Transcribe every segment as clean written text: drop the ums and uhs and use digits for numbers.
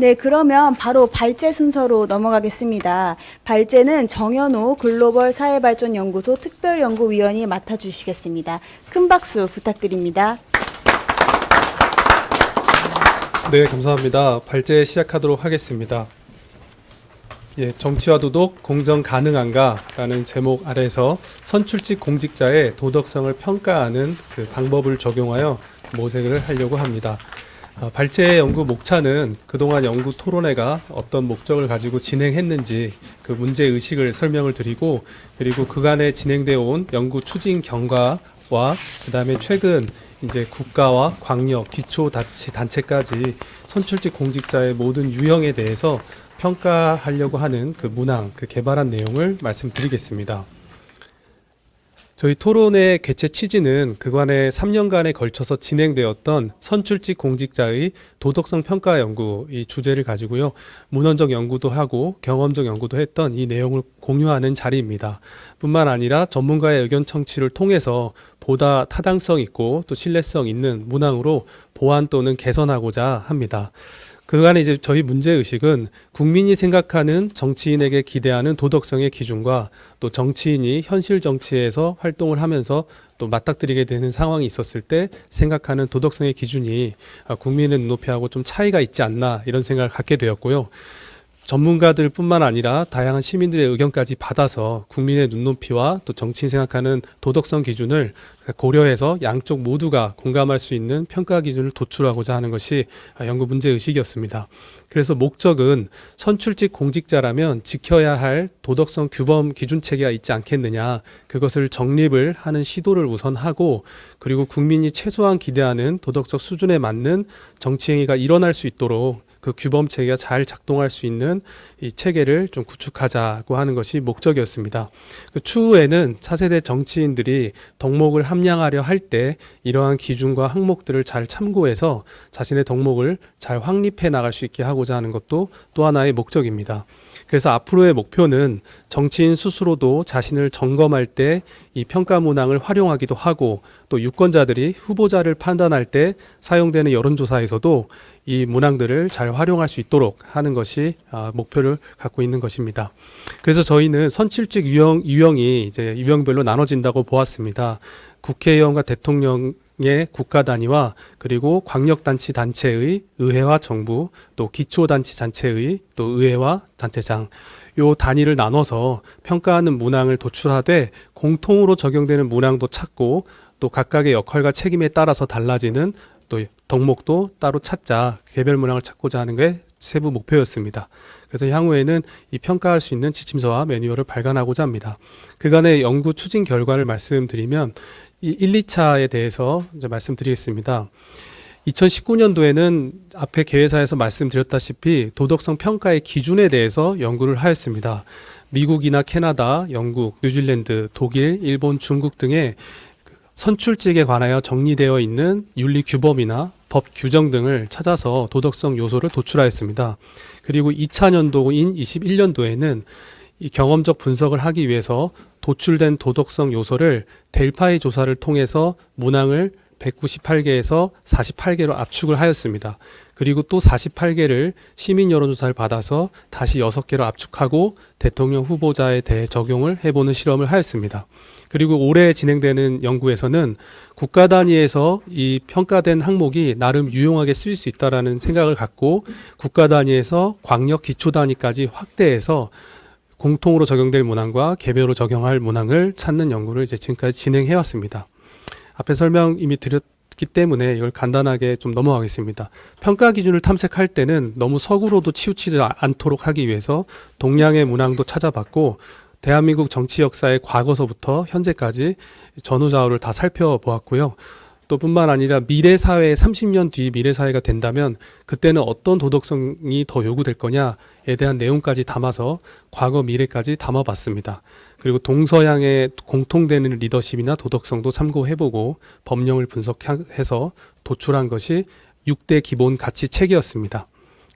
네, 그러면 바로 발제 순서로 넘어가겠습니다. 발제는 정현호 글로벌 사회발전연구소 특별연구위원이 맡아주시겠습니다. 큰 박수 부탁드립니다. 네, 감사합니다. 발제 시작하도록 하겠습니다. 예, 정치와 도덕, 공정 가능한가라는 제목 아래서 선출직 공직자의 도덕성을 평가하는 그 방법을 적용하여 모색을 하려고 합니다. 발제 연구 목차는 그동안 연구 토론회가 어떤 목적을 가지고 진행했는지 그 문제 의식을 설명을 드리고, 그리고 그간에 진행되어 온 연구 추진 경과와 그다음에 최근 이제 국가와 광역, 기초자치단체까지 선출직 공직자의 모든 유형에 대해서 평가하려고 하는 그 문항, 그 개발한 내용을 말씀드리겠습니다. 저희 토론의 개최 취지는 그간의 3년간에 걸쳐서 진행되었던 선출직 공직자의 도덕성 평가 연구 이 주제를 가지고요. 문헌적 연구도 하고 경험적 연구도 했던 이 내용을 공유하는 자리입니다. 뿐만 아니라 전문가의 의견 청취를 통해서 보다 타당성 있고 또 신뢰성 있는 문항으로 보완 또는 개선하고자 합니다. 그간에 이제 저희 문제의식은 국민이 생각하는 정치인에게 기대하는 도덕성의 기준과 또 정치인이 현실 정치에서 활동을 하면서 또 맞닥뜨리게 되는 상황이 있었을 때 생각하는 도덕성의 기준이 국민의 눈높이하고 좀 차이가 있지 않나 이런 생각을 갖게 되었고요. 전문가들 뿐만 아니라 다양한 시민들의 의견까지 받아서 국민의 눈높이와 또 정치인 생각하는 도덕성 기준을 고려해서 양쪽 모두가 공감할 수 있는 평가 기준을 도출하고자 하는 것이 연구 문제의식이었습니다. 그래서 목적은 선출직 공직자라면 지켜야 할 도덕성 규범 기준 체계가 있지 않겠느냐, 그것을 정립을 하는 시도를 우선 하고, 그리고 국민이 최소한 기대하는 도덕적 수준에 맞는 정치행위가 일어날 수 있도록 그 규범 체계가 잘 작동할 수 있는 이 체계를 좀 구축하자고 하는 것이 목적이었습니다. 그 추후에는 차세대 정치인들이 덕목을 함양하려 할 때 이러한 기준과 항목들을 잘 참고해서 자신의 덕목을 잘 확립해 나갈 수 있게 하고자 하는 것도 또 하나의 목적입니다. 그래서 앞으로의 목표는 정치인 스스로도 자신을 점검할 때 이 평가 문항을 활용하기도 하고, 또 유권자들이 후보자를 판단할 때 사용되는 여론조사에서도 이 문항들을 잘 활용할 수 있도록 하는 것이 목표를 갖고 있는 것입니다. 그래서 저희는 선출직 유형이 이제 유형별로 나눠진다고 보았습니다. 국회의원과 대통령의 국가 단위와 그리고 광역단체의 의회와 정부, 또 기초단체의 또 의회와 단체장, 요 단위를 나눠서 평가하는 문항을 도출하되 공통으로 적용되는 문항도 찾고, 또 각각의 역할과 책임에 따라서 달라지는 또 덕목도 따로 찾자, 개별 문항을 찾고자 하는 게 세부 목표였습니다. 그래서 향후에는 이 평가할 수 있는 지침서와 매뉴얼을 발간하고자 합니다. 그간의 연구 추진 결과를 말씀드리면 이 1, 2차에 대해서 이제 말씀드리겠습니다. 2019년도에는 앞에 개회사에서 말씀드렸다시피 도덕성 평가의 기준에 대해서 연구를 하였습니다. 미국이나 캐나다, 영국, 뉴질랜드, 독일, 일본, 중국 등의 선출직에 관하여 정리되어 있는 윤리 규범이나 법 규정 등을 찾아서 도덕성 요소를 도출하였습니다. 그리고 2차 년도인 21년도에는 이 경험적 분석을 하기 위해서 도출된 도덕성 요소를 델파이 조사를 통해서 문항을 198개에서 48개로 압축을 하였습니다. 그리고 또 48개를 시민 여론조사를 받아서 다시 6개로 압축하고 대통령 후보자에 대해 적용을 해보는 실험을 하였습니다. 그리고 올해 진행되는 연구에서는 국가 단위에서 이 평가된 항목이 나름 유용하게 쓰일 수 있다라는 생각을 갖고 국가 단위에서 광역 기초 단위까지 확대해서 공통으로 적용될 문항과 개별로 적용할 문항을 찾는 연구를 이제 지금까지 진행해 왔습니다. 앞에 설명 이미 드렸기 때문에 이걸 간단하게 좀 넘어가겠습니다. 평가 기준을 탐색할 때는 너무 서구로도 치우치지 않도록 하기 위해서 동양의 문항도 찾아봤고, 대한민국 정치 역사의 과거서부터 현재까지 전후좌우를 다 살펴보았고요. 또 뿐만 아니라 미래 사회에 30년 뒤 미래 사회가 된다면 그때는 어떤 도덕성이 더 요구될 거냐에 대한 내용까지 담아서 과거 미래까지 담아봤습니다. 그리고 동서양의 공통되는 리더십이나 도덕성도 참고해보고 법령을 분석해서 도출한 것이 6대 기본 가치 체계였습니다.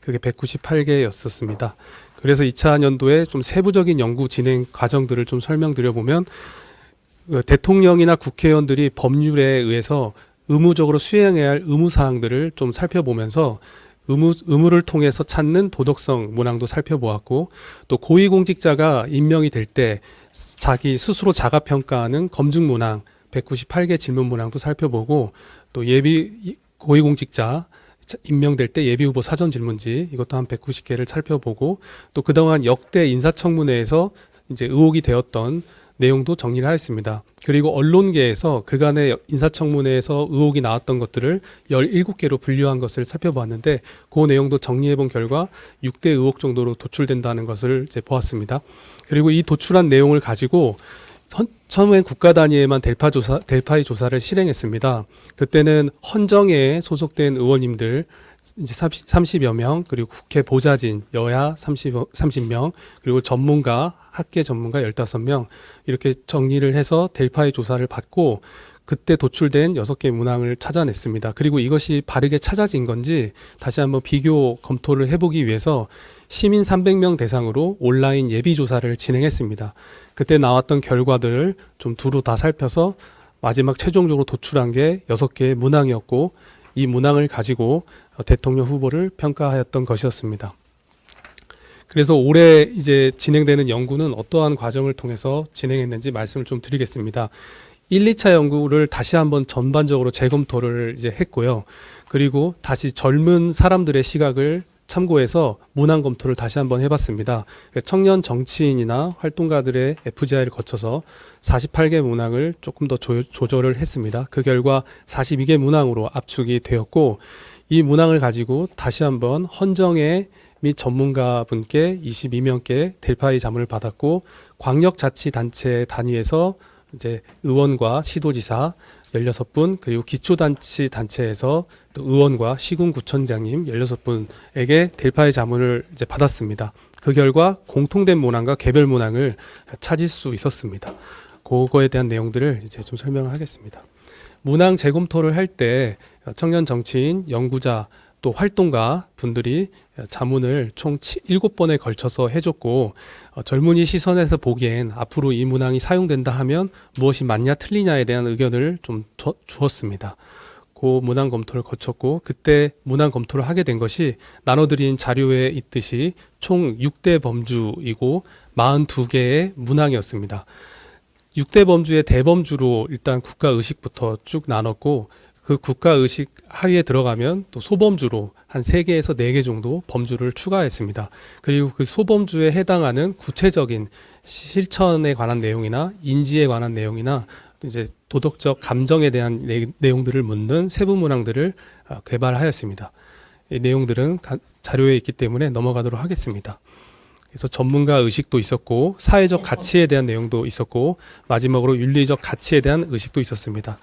그게 198개였었습니다. 그래서 2차 년도에 좀 세부적인 연구 진행 과정들을 좀 설명드려보면, 대통령이나 국회의원들이 법률에 의해서 의무적으로 수행해야 할 의무사항들을 좀 살펴보면서 의무를 통해서 찾는 도덕성 문항도 살펴보았고, 또 고위공직자가 임명이 될 때 자기 스스로 자가평가하는 검증 문항 198개 질문 문항도 살펴보고, 또 고위공직자 임명될 때 예비후보 사전 질문지 이것도 한 190개를 살펴보고, 또 그동안 역대 인사청문회에서 이제 의혹이 되었던 내용도 정리를 하였습니다. 그리고 언론계에서 그간의 인사청문회에서 의혹이 나왔던 것들을 17개로 분류한 것을 살펴보았는데, 그 내용도 정리해 본 결과 6대 의혹 정도로 도출된다는 것을 이제 보았습니다. 그리고 이 도출한 내용을 가지고 처음엔 국가 단위에만 델파이 조사를 실행했습니다. 그때는 헌정에 소속된 의원님들 이제 30여 명, 그리고 국회 보좌진 여야 30명, 그리고 학계 전문가 15명 이렇게 정리를 해서 델파이 조사를 받고, 그때 도출된 6개 문항을 찾아냈습니다. 그리고 이것이 바르게 찾아진 건지 다시 한번 비교 검토를 해보기 위해서 시민 300명 대상으로 온라인 예비 조사를 진행했습니다. 그때 나왔던 결과들을 좀 두루 다 살펴서 마지막 최종적으로 도출한 게 6개의 문항이었고, 이 문항을 가지고 대통령 후보를 평가하였던 것이었습니다. 그래서 올해 이제 진행되는 연구는 어떠한 과정을 통해서 진행했는지 말씀을 좀 드리겠습니다. 1, 2차 연구를 다시 한번 전반적으로 재검토를 이제 했고요. 그리고 다시 젊은 사람들의 시각을 참고해서 문항 검토를 다시 한번 해봤습니다. 청년 정치인이나 활동가들의 FGI를 거쳐서 48개 문항을 조금 더 조절을 했습니다. 그 결과 42개 문항으로 압축이 되었고, 이 문항을 가지고 다시 한번 헌정회 및 전문가분께 22명께 델파이 자문을 받았고, 광역자치단체 단위에서 이제 의원과 시도지사 16분, 그리고 기초단체에서 또 의원과 시군구청장님 16분에게 델파이 자문을 이제 받았습니다. 그 결과 공통된 문항과 개별 문항을 찾을 수 있었습니다. 그거에 대한 내용들을 이제 좀 설명을 하겠습니다. 문항 재검토를 할 때 청년 정치인, 연구자, 또 활동가 분들이 자문을 총 7번에 걸쳐서 해줬고, 젊은이 시선에서 보기엔 앞으로 이 문항이 사용된다 하면 무엇이 맞냐 틀리냐에 대한 의견을 좀 주었습니다. 그 문항 검토를 거쳤고, 그때 문항 검토를 하게 된 것이 나눠드린 자료에 있듯이 총 6대 범주이고 42개의 문항이었습니다. 6대 범주의 대범주로 일단 국가의식부터 쭉 나눴고, 그 국가의식 하위에 들어가면 또 소범주로 한 3개에서 4개 정도 범주를 추가했습니다. 그리고 그 소범주에 해당하는 구체적인 실천에 관한 내용이나 인지에 관한 내용이나 이제 도덕적 감정에 대한 내용들을 묻는 세부 문항들을 개발하였습니다. 이 내용들은 자료에 있기 때문에 넘어가도록 하겠습니다. 그래서 전문가 의식도 있었고, 사회적 가치에 대한 내용도 있었고, 마지막으로 윤리적 가치에 대한 의식도 있었습니다.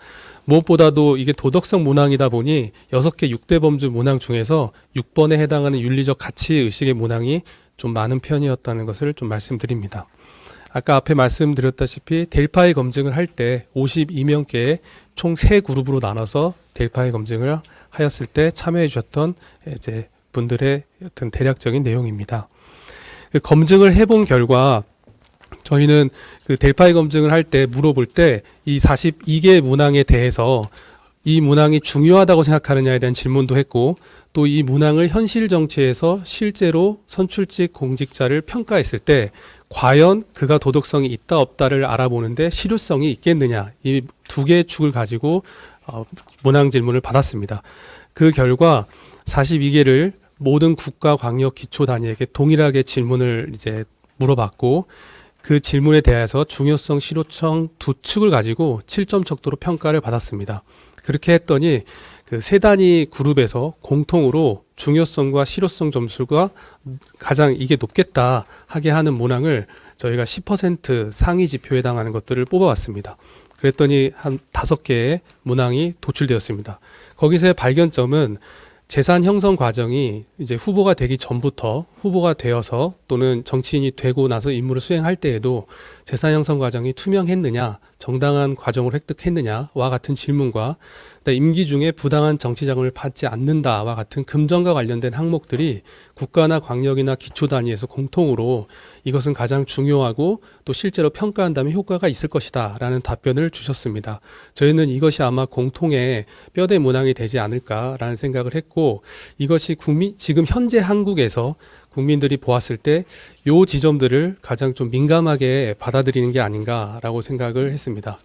무엇보다도 이게 도덕성 문항이다 보니 6개 6대 범주 문항 중에서 6번에 해당하는 윤리적 가치 의식의 문항이 좀 많은 편이었다는 것을 좀 말씀드립니다. 아까 앞에 말씀드렸다시피 델파이 검증을 할 때 52명께 총 3그룹으로 나눠서 델파이 검증을 하였을 때 참여해 주셨던 이제 분들의 어떤 대략적인 내용입니다. 그 검증을 해본 결과 저희는 그 델파이 검증을 할 때 물어볼 때 이 42개 문항에 대해서 이 문항이 중요하다고 생각하느냐에 대한 질문도 했고, 또 이 문항을 현실 정치에서 실제로 선출직 공직자를 평가했을 때 과연 그가 도덕성이 있다 없다를 알아보는데 실효성이 있겠느냐, 이 2개의 축을 가지고 문항 질문을 받았습니다. 그 결과 42개를 모든 국가 광역 기초 단위에게 동일하게 질문을 이제 물어봤고, 그 질문에 대해서 중요성, 실효성 두 축을 가지고 7점 척도로 평가를 받았습니다. 그렇게 했더니 그 세 단위 그룹에서 공통으로 중요성과 실효성 점수가 가장 이게 높겠다 하게 하는 문항을 저희가 10% 상위 지표에 해당하는 것들을 뽑아왔습니다. 그랬더니 한 5개의 문항이 도출되었습니다. 거기서의 발견점은 재산 형성 과정이 이제 후보가 되기 전부터 후보가 되어서 또는 정치인이 되고 나서 임무를 수행할 때에도 재산 형성 과정이 투명했느냐, 정당한 과정을 획득했느냐와 같은 질문과 임기 중에 부당한 정치 자금을 받지 않는다와 같은 금전과 관련된 항목들이 국가나 광역이나 기초 단위에서 공통으로 이것은 가장 중요하고 또 실제로 평가한다면 효과가 있을 것이다 라는 답변을 주셨습니다. 저희는 이것이 아마 공통의 뼈대 문항이 되지 않을까라는 생각을 했고, 이것이 지금 현재 한국에서 국민들이 보았을 때 요 지점들을 가장 좀 민감하게 받아들이는 게 아닌가라고 생각을 했습니다.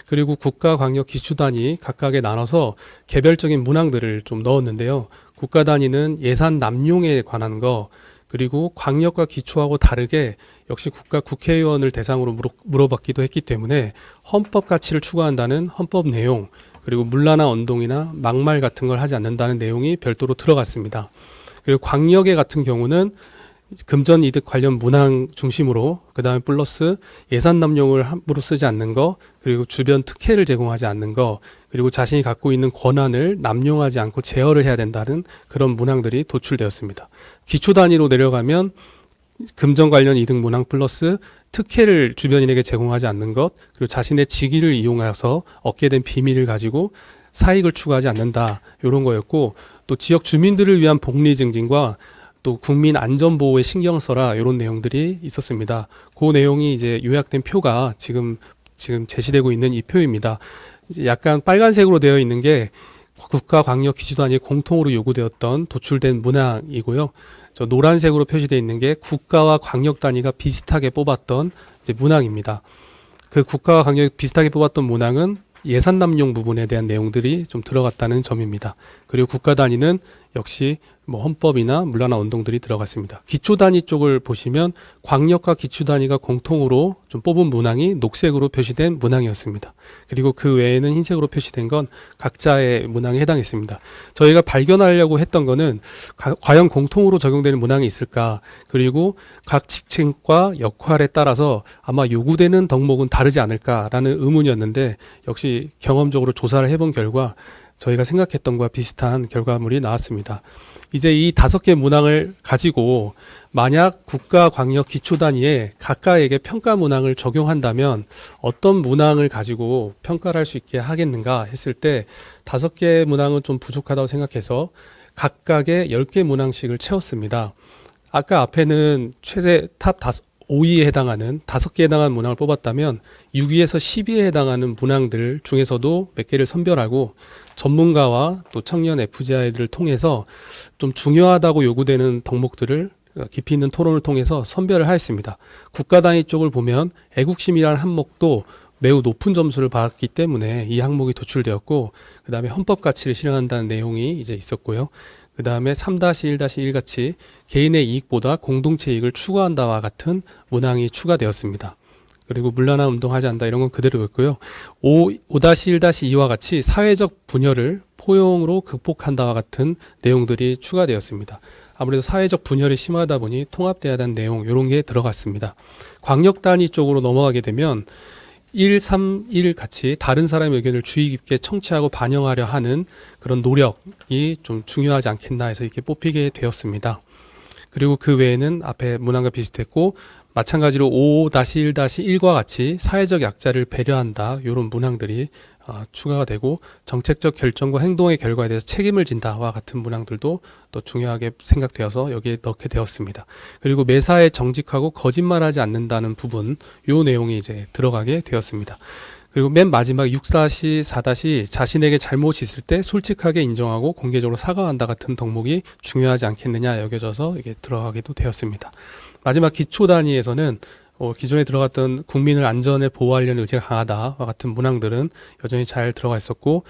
그리고 국가, 광역, 기초 단위 각각에 나눠서 개별적인 문항들을 좀 넣었는데요. 국가 단위는 예산 남용에 관한 거, 그리고 광역과 기초하고 다르게 역시 국회의원을 대상으로 물어봤기도 했기 때문에 헌법 가치를 추구한다는 헌법 내용, 그리고 문란한 언동이나 막말 같은 걸 하지 않는다는 내용이 별도로 들어갔습니다. 그리고 광역의 같은 경우는 금전 이득 관련 문항 중심으로, 그 다음에 플러스 예산 남용을 함부로 쓰지 않는 거, 그리고 주변 특혜를 제공하지 않는 거, 그리고 자신이 갖고 있는 권한을 남용하지 않고 제어를 해야 된다는 그런 문항들이 도출되었습니다. 기초 단위로 내려가면 금전 관련 이득 문항 플러스 특혜를 주변인에게 제공하지 않는 것, 그리고 자신의 직위를 이용해서 얻게 된 비밀을 가지고 사익을 추구하지 않는다, 이런 거였고, 또 지역 주민들을 위한 복리 증진과 또 국민 안전 보호에 신경 써라, 이런 내용들이 있었습니다. 그 내용이 이제 요약된 표가 지금 제시되고 있는 이 표입니다. 약간 빨간색으로 되어 있는 게 국가, 광역, 기초단위 공통으로 요구되었던 도출된 문항이고요. 저 노란색으로 표시되어 있는 게 국가와 광역 단위가 비슷하게 뽑았던 이제 문항입니다. 그 국가와 광역 비슷하게 뽑았던 문항은 예산 남용 부분에 대한 내용들이 좀 들어갔다는 점입니다. 그리고 국가 단위는 역시 뭐 헌법이나 문란한 운동들이 들어갔습니다. 기초 단위 쪽을 보시면 광역과 기초 단위가 공통으로 좀 뽑은 문항이 녹색으로 표시된 문항이었습니다. 그리고 그 외에는 흰색으로 표시된 건 각자의 문항에 해당했습니다. 저희가 발견하려고 했던 거는 과연 공통으로 적용되는 문항이 있을까, 그리고 각 직책과 역할에 따라서 아마 요구되는 덕목은 다르지 않을까라는 의문이었는데, 역시 경험적으로 조사를 해본 결과 저희가 생각했던 것과 비슷한 결과물이 나왔습니다. 이제 이 5개 문항을 가지고 만약 국가, 광역, 기초 단위에 각각에게 평가 문항을 적용한다면 어떤 문항을 가지고 평가를 할 수 있게 하겠는가 했을 때 5개 문항은 좀 부족하다고 생각해서 각각의 10개 문항씩을 채웠습니다. 아까 앞에는 최대 탑 5위에 해당하는 5개에 해당하는 문항을 뽑았다면 6위에서 10위에 해당하는 문항들 중에서도 몇 개를 선별하고 전문가와 또 청년 FGI들을 통해서 좀 중요하다고 요구되는 덕목들을 깊이 있는 토론을 통해서 선별을 하였습니다. 국가 단위 쪽을 보면 애국심이라는 항목도 매우 높은 점수를 받았기 때문에 이 항목이 도출되었고, 그 다음에 헌법 가치를 실현한다는 내용이 이제 있었고요. 그 다음에 3-1-1 같이 개인의 이익보다 공동체 이익을 추구한다와 같은 문항이 추가되었습니다. 그리고 문란한 운동하지 않는다, 이런 건 그대로였고요. 5-1-2와 같이 사회적 분열을 포용으로 극복한다와 같은 내용들이 추가되었습니다. 아무래도 사회적 분열이 심하다 보니 통합돼야 하는 내용, 이런 게 들어갔습니다. 광역 단위 쪽으로 넘어가게 되면 1, 3, 1 같이 다른 사람의 의견을 주의 깊게 청취하고 반영하려 하는 그런 노력이 좀 중요하지 않겠나 해서 이렇게 뽑히게 되었습니다. 그리고 그 외에는 앞에 문항과 비슷했고, 마찬가지로 5-1-1과 같이 사회적 약자를 배려한다, 이런 문항들이 추가가 되고, 정책적 결정과 행동의 결과에 대해서 책임을 진다와 같은 문항들도 또 중요하게 생각되어서 여기에 넣게 되었습니다. 그리고 매사에 정직하고 거짓말하지 않는다는 부분, 이 내용이 이제 들어가게 되었습니다. 그리고 맨 마지막 6-4- 자신에게 잘못이 있을 때 솔직하게 인정하고 공개적으로 사과한다 같은 덕목이 중요하지 않겠느냐 여겨져서 이게 들어가기도 되었습니다. 마지막 기초 단위에서는 기존에 들어갔던 국민을 안전에 보호하려는 의지가 강하다와 같은 문항들은 여전히 잘 들어가 있었고,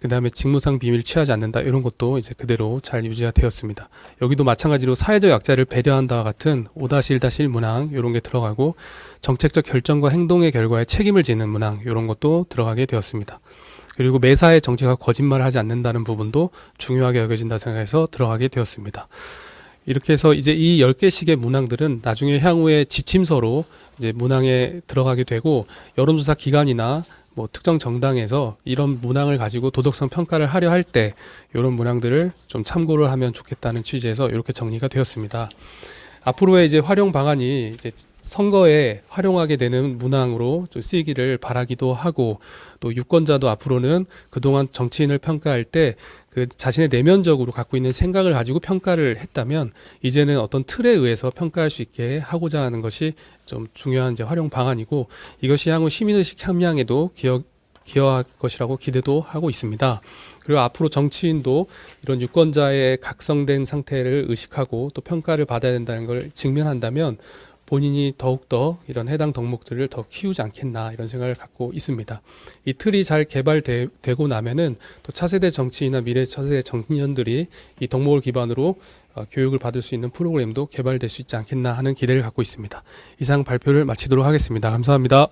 그 다음에 직무상 비밀 취하지 않는다, 이런 것도 이제 그대로 잘 유지가 되었습니다. 여기도 마찬가지로 사회적 약자를 배려한다와 같은 5-1-1 문항, 이런 게 들어가고, 정책적 결정과 행동의 결과에 책임을 지는 문항, 이런 것도 들어가게 되었습니다. 그리고 매사에 정직하고 거짓말을 하지 않는다는 부분도 중요하게 여겨진다 생각해서 들어가게 되었습니다. 이렇게 해서 이제 이 10개씩의 문항들은 나중에 향후에 지침서로 이제 문항에 들어가게 되고, 여론조사 기관이나 뭐 특정 정당에서 이런 문항을 가지고 도덕성 평가를 하려 할 때 이런 문항들을 좀 참고를 하면 좋겠다는 취지에서 이렇게 정리가 되었습니다. 앞으로의 이제 활용 방안이 이제 선거에 활용하게 되는 문항으로 좀 쓰이기를 바라기도 하고, 또 유권자도 앞으로는 그동안 정치인을 평가할 때 그 자신의 내면적으로 갖고 있는 생각을 가지고 평가를 했다면 이제는 어떤 틀에 의해서 평가할 수 있게 하고자 하는 것이 좀 중요한 이제 활용 방안이고, 이것이 향후 시민의식 향양에도 기여할 것이라고 기대도 하고 있습니다. 그리고 앞으로 정치인도 이런 유권자의 각성된 상태를 의식하고 또 평가를 받아야 된다는 걸 직면한다면 본인이 더욱더 이런 해당 덕목들을 더 키우지 않겠나, 이런 생각을 갖고 있습니다. 이 틀이 잘 개발되고 나면은 또 차세대 정치인이나 미래 차세대 청년들이 이 덕목을 기반으로 교육을 받을 수 있는 프로그램도 개발될 수 있지 않겠나 하는 기대를 갖고 있습니다. 이상 발표를 마치도록 하겠습니다. 감사합니다.